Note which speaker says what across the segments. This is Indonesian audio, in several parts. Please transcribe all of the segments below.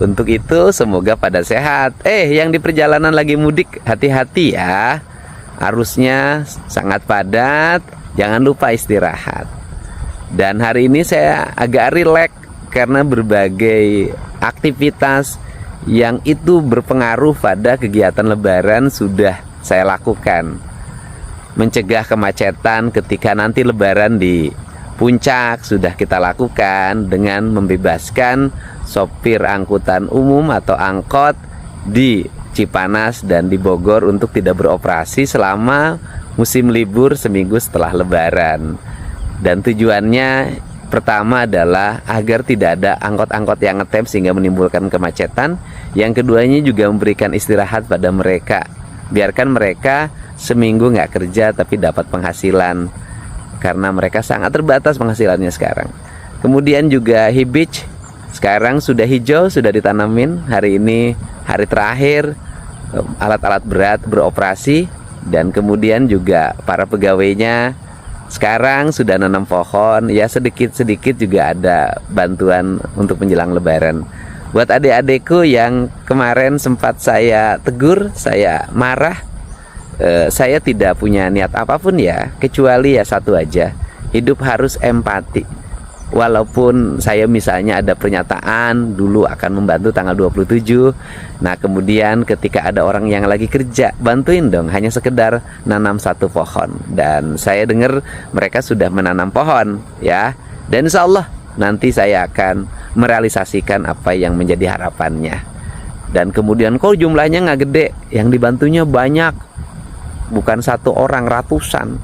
Speaker 1: Untuk itu semoga pada sehat. Yang di perjalanan lagi mudik, hati-hati ya. Arusnya sangat padat, jangan lupa istirahat. Dan hari ini saya agak rileks karena berbagai aktivitas yang itu berpengaruh pada kegiatan lebaran sudah saya lakukan. Mencegah kemacetan ketika nanti lebaran di puncak sudah kita lakukan dengan membebaskan sopir angkutan umum atau angkot di Cipanas dan di Bogor untuk tidak beroperasi selama musim libur seminggu setelah lebaran. Dan tujuannya pertama adalah agar tidak ada angkot-angkot yang ngetem sehingga menimbulkan kemacetan. Yang keduanya juga memberikan istirahat pada mereka. Biarkan mereka seminggu nggak kerja tapi dapat penghasilan, karena mereka sangat terbatas penghasilannya sekarang. Kemudian juga hibich sekarang sudah hijau, sudah ditanamin. Hari ini hari terakhir alat-alat berat beroperasi. Dan kemudian juga para pegawainya sekarang sudah nanam pohon. Ya sedikit-sedikit juga ada bantuan untuk menjelang lebaran. Buat adik-adikku yang kemarin sempat saya tegur, saya marah, saya tidak punya niat apapun ya, kecuali ya satu aja, hidup harus empati. Walaupun saya misalnya ada pernyataan dulu akan membantu tanggal 27, nah kemudian ketika ada orang yang lagi kerja, bantuin dong, hanya sekedar nanam satu pohon. Dan saya dengar mereka sudah menanam pohon ya, dan insya Allah nanti saya akan merealisasikan apa yang menjadi harapannya. Dan kemudian kok jumlahnya nggak gede, yang dibantunya banyak, bukan satu orang, ratusan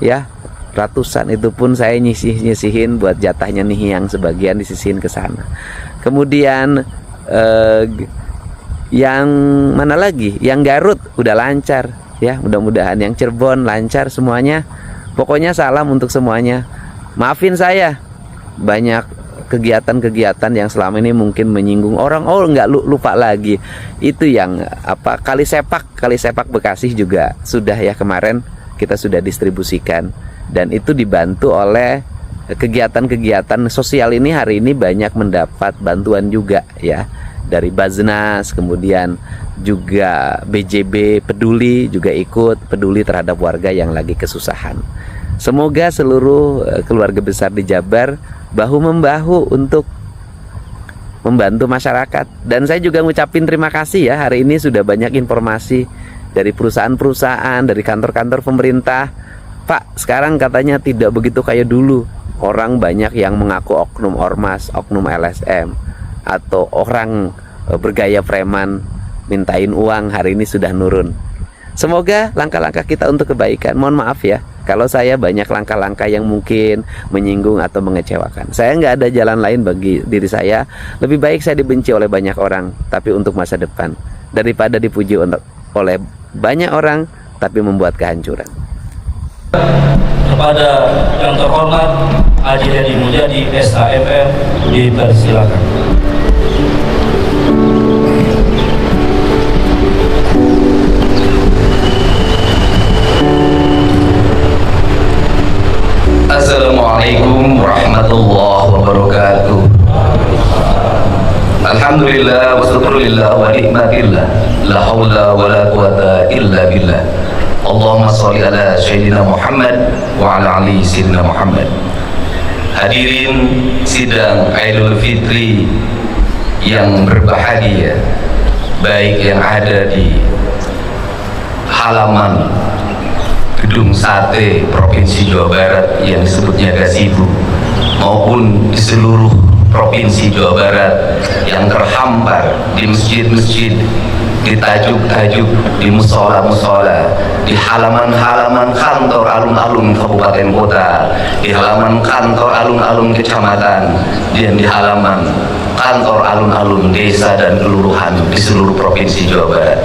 Speaker 1: ya, ratusan. Itu pun saya nyisihin buat jatahnya nih, yang sebagian disisihin ke sana. Kemudian yang mana lagi, yang Garut udah lancar ya, mudah-mudahan yang Cirebon lancar semuanya. Pokoknya salam untuk semuanya. Maafin saya banyak kegiatan-kegiatan yang selama ini mungkin menyinggung orang. Nggak lupa lagi itu yang kali sepak Bekasi juga sudah ya, kemarin kita sudah distribusikan, dan itu dibantu oleh kegiatan-kegiatan sosial ini. Hari ini banyak mendapat bantuan juga ya, dari Baznas, kemudian juga BJB peduli juga ikut peduli terhadap warga yang lagi kesusahan. Semoga seluruh keluarga besar di Jabar bahu-membahu untuk membantu masyarakat. Dan saya juga ngucapin terima kasih ya, hari ini sudah banyak informasi dari perusahaan-perusahaan, dari kantor-kantor pemerintah. Pak, sekarang katanya tidak begitu kayak dulu. Orang banyak yang mengaku oknum ormas, oknum LSM, atau orang bergaya preman mintain uang, hari ini sudah nurun. Semoga langkah-langkah kita untuk kebaikan. Mohon maaf ya kalau saya banyak langkah-langkah yang mungkin menyinggung atau mengecewakan. Saya nggak ada jalan lain bagi diri saya. Lebih baik saya dibenci oleh banyak orang, tapi untuk masa depan, daripada dipuji oleh banyak orang, tapi membuat kehancuran.
Speaker 2: Kepada yang terhormat Haji Dedi Mulyadi SHMM dipersilakan.
Speaker 3: Assalamualaikum warahmatullahi wabarakatuh. Alhamdulillah wa syukurillah wa nikmatillah, la haula wa la quwata illa billah. Allahumma sholli ala sayyidina Muhammad wa ala ali sayyidina Muhammad. Hadirin sidang Idul Fitri yang berbahagia, baik yang ada di halaman Gedung Sate Provinsi Jawa Barat yang disebutnya Gazebo, maupun di seluruh Provinsi Jawa Barat yang terhampar di masjid-masjid, di tajuk-tajuk, di musola-musola, di halaman-halaman kantor alun-alun kabupaten kota, di halaman kantor alun-alun kecamatan, dan di halaman kantor alun-alun desa dan kelurahan di seluruh Provinsi Jawa Barat.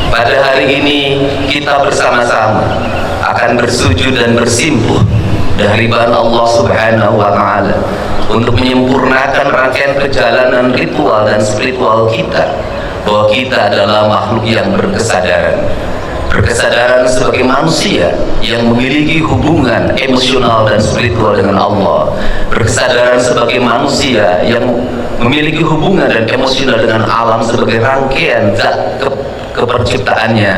Speaker 3: Pada hari ini kita bersama-sama akan bersujud dan bersimpuh dari hadapan Allah Subhanahu wa Ta'ala untuk menyempurnakan rangkaian perjalanan ritual dan spiritual kita, bahwa kita adalah makhluk yang berkesadaran sebagai manusia yang memiliki hubungan emosional dan spiritual dengan Allah, berkesadaran sebagai manusia yang memiliki hubungan dan emosional dengan alam sebagai rangkaian zat keperciptaannya,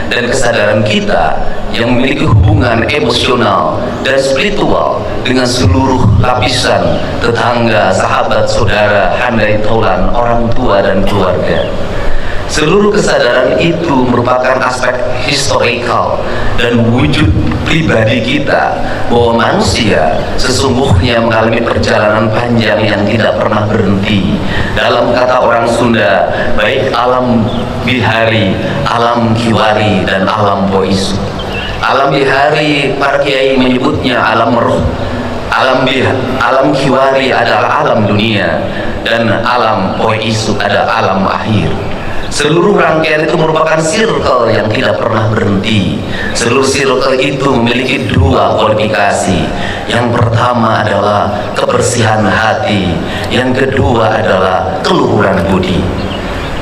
Speaker 3: dan kesadaran kita yang memiliki hubungan emosional dan spiritual dengan seluruh lapisan tetangga, sahabat, saudara, handai taulan, orang tua dan keluarga. Seluruh kesadaran itu merupakan aspek historikal dan wujud pribadi kita, bahwa manusia sesungguhnya mengalami perjalanan panjang yang tidak pernah berhenti. Dalam kata orang Sunda, baik alam bihari, alam kiwari, dan alam poisu. Alam bihari para kiai menyebutnya alam roh, alam kiwari adalah alam dunia, dan alam poisu adalah alam akhir. Seluruh rangkaian itu merupakan circle yang tidak pernah berhenti. Seluruh circle itu memiliki dua kualifikasi. Yang pertama adalah kebersihan hati, yang kedua adalah keluhuran budi.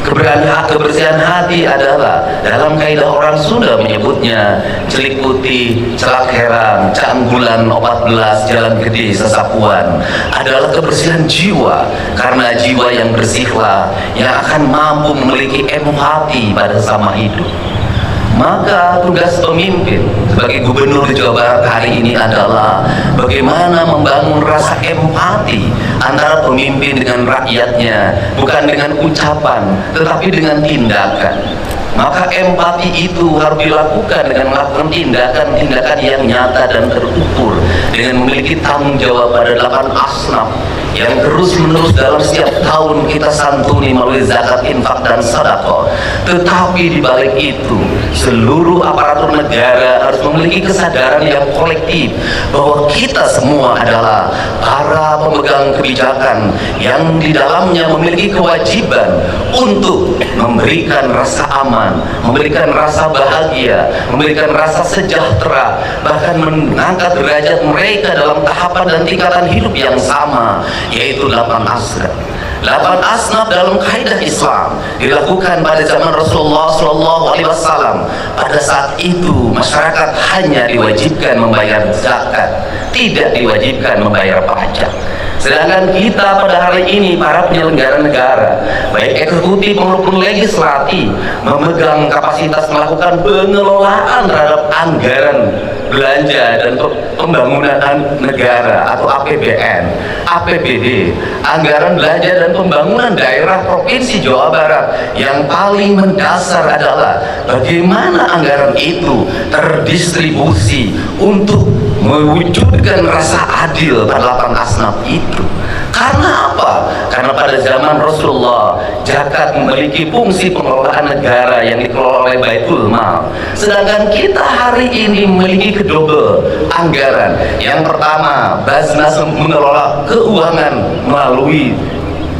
Speaker 3: Kebersihan hati adalah, dalam kaidah orang Sunda menyebutnya, celik putih, celak herang, canggulan 14, jalan gede, sesapuan, adalah kebersihan jiwa, karena jiwa yang bersihlah yang akan mampu memiliki empati pada sesama hidup. Maka tugas pemimpin sebagai gubernur Jawa Barat hari ini adalah bagaimana membangun rasa empati antara pemimpin dengan rakyatnya, bukan dengan ucapan tetapi dengan tindakan. Maka empati itu harus dilakukan dengan melakukan tindakan-tindakan yang nyata dan terukur, dengan memiliki tanggung jawab pada 8 asnaf yang terus menerus dalam setiap tahun kita santuni melalui zakat, infak, dan sedekah. Tetapi di balik itu, seluruh aparatur negara harus memiliki kesadaran yang kolektif bahwa kita semua adalah para pemegang kebijakan yang di dalamnya memiliki kewajiban untuk memberikan rasa aman, memberikan rasa bahagia, memberikan rasa sejahtera, bahkan mengangkat derajat mereka dalam tahapan dan tingkatan hidup yang sama, yaitu 8 asnaf. 8 asnaf dalam kaidah Islam dilakukan pada zaman Rasulullah SAW. Pada saat itu masyarakat hanya diwajibkan membayar zakat, tidak diwajibkan membayar pajak. Sedangkan kita pada hari ini, para penyelenggara negara, baik eksekutif maupun legislatif, memegang kapasitas melakukan pengelolaan terhadap anggaran belanja dan pembangunan negara atau APBN, APBD, anggaran belanja dan pembangunan daerah Provinsi Jawa Barat. Yang paling mendasar adalah bagaimana anggaran itu terdistribusi untuk mewujudkan rasa adil pada 8 asnaf itu. Karena apa? Karena pada zaman Rasulullah, zakat memiliki fungsi pengelolaan negara yang dikelola oleh Baitul Mal. Sedangkan kita hari ini memiliki kedua anggaran. Yang pertama, Basnas mengelola keuangan melalui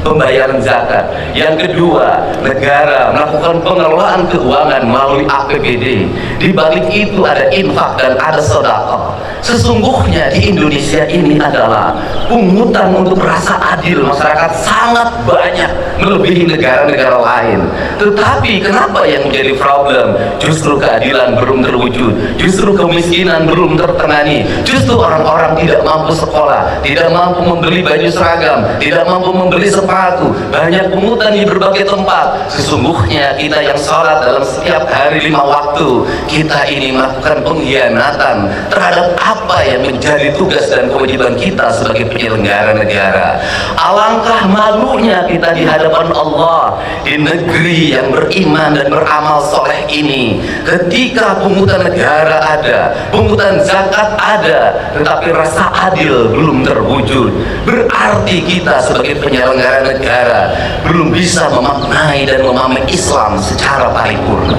Speaker 3: pembayaran zakat. Yang kedua, negara melakukan pengelolaan keuangan melalui APBD. Di balik itu ada infak dan ada sedekah. Sesungguhnya di Indonesia ini adalah pungutan untuk rasa adil masyarakat sangat banyak, melebihi negara-negara lain. Tetapi kenapa yang menjadi problem? Justru keadilan belum terwujud, justru kemiskinan belum tertangani, justru orang-orang tidak mampu sekolah, tidak mampu membeli baju seragam, tidak mampu membeli sepatu, banyak pungutan di berbagai tempat. Sesungguhnya kita yang sholat dalam setiap hari 5 waktu, kita ini melakukan pengkhianatan terhadap apa yang menjadi tugas dan kewajiban kita sebagai penyelenggara negara. Alangkah malunya kita di hadapan Allah di negeri yang beriman dan beramal soleh ini, ketika pungutan negara ada, pungutan zakat ada, tetapi rasa adil belum terwujud. Berarti kita sebagai penyelenggara negara belum bisa memaknai dan memahami Islam secara paripurna.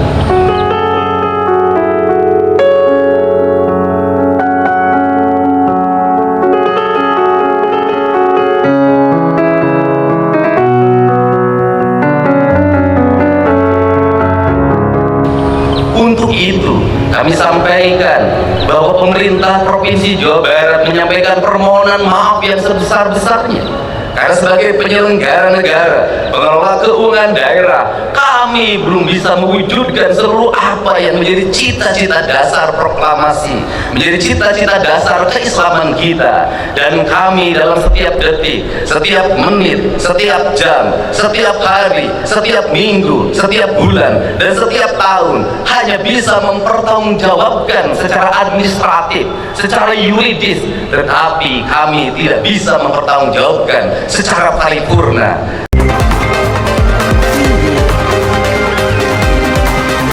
Speaker 3: Untuk itu, kami sampaikan bahwa pemerintah Provinsi Jawa Barat menyampaikan permohonan maaf yang sebesar-besarnya Karena sebagai penyelenggara negara, pengelola keuangan daerah, kami belum bisa mewujudkan seluruh apa yang menjadi cita-cita dasar proklamasi, menjadi cita-cita dasar keislaman kita. Dan kami dalam setiap detik, setiap menit, setiap jam, setiap hari, setiap minggu, setiap bulan, dan setiap tahun hanya bisa mempertanggungjawabkan secara administratif, secara yuridis, tetapi kami tidak bisa mempertanggungjawabkan secara paripurna.